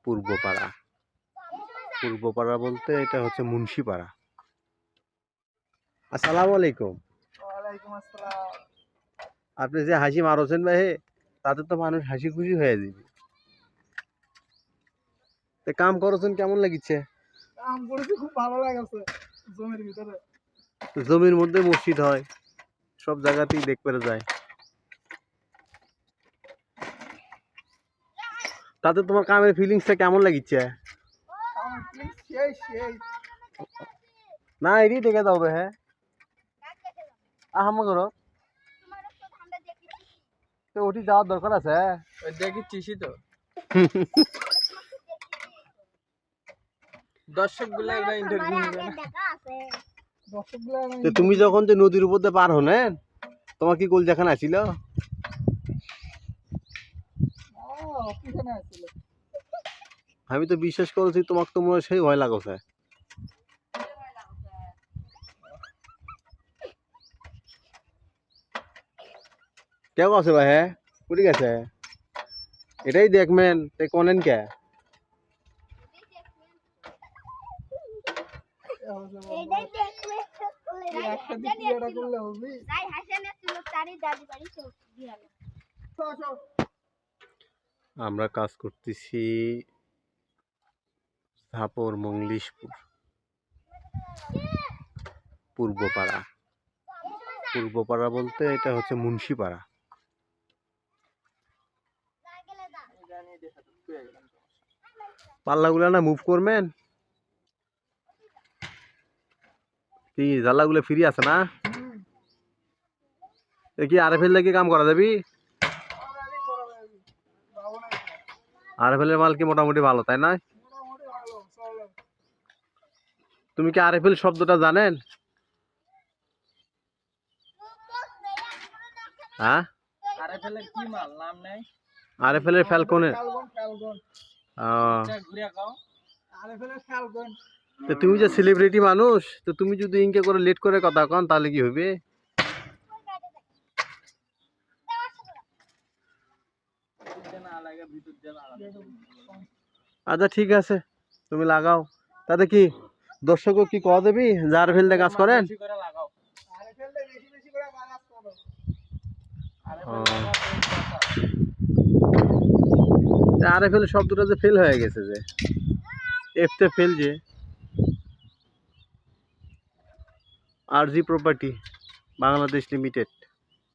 পূর্বপাড়া। পূর্বপাড়া বলতে এটা হচ্ছে মুন্সিপাড়া। আসসালামু আলাইকুম। ওয়ালাইকুম আসসালাম। আপনি যে হাসি মারছেন ভাই, তাতে তো মানুষ হাসি খুশি হয়ে যাবে। কাম করছেন কেমন লাগিচ্ছে? কাম করেছি, খুব ভালো লাগছে। জমির ভিতরে, জমির মধ্যে মসজিদ হয়, সব জায়গাতেই দেখতে যায়। তাতে তোমার কামের ফিলিংসটা কেমন লাগিচ্ছে? না এটি দেখে দাও হ্যাঁ আহাম করো তো ওটি যাওয়ার দরকার আছে। দেখিচ্ছিস তো দর্শক গুলো ইন্টারভিউ নেবে না। তো তুমি যখন যে নদীর উপর দিয়ে পার হলেন, তোমার কি গোল দেখানো ছিল? আমি তো বিশ্বাস করেছি তোমাকে, তো মনে হয় সেই ভয় লাগছে। কেউ আছে ভাই? হ্যাঁ উঠে গেছে, এটাই দেখবেন কোনেন কে? আমরা কাজ করতেছি ঝাপর মংলিশপুর, পূর্বপাড়া। পূর্বপাড়া বলতে এটা হচ্ছে মুন্সিপাড়া। পাল্লাগুলা না মুভ করবেন, কি জাল্লাগুলো ফ্রি আছে না? কি আরএফএল দিয়ে কাম করা যাবি? আরএফএল এর মাল কি মোটামুটি ভালো, তাই না? তুমি কি আরএফএল শব্দটা জানেন? হ্যাঁ, আরএফএল এর কি মাল নাম নাই? আরএফএল এর ফ্যালকনের। তো তুমি যে সেলিব্রিটি মানুষ, তো তুমি যদি ইনকে করে লেট করে কথা কন তাহলে কি হবে? আচ্ছা ঠিক আছে, তুমি লাগাও। তাতে কি দর্শকও কি কয়া দেবি যার ফেলতে কাজ করেন? আরএফএল শব্দটা যে ফেল হয়ে গেছে, যে এফতে ফেল, যে আরজি প্রপার্টি বাংলাদেশ লিমিটেড।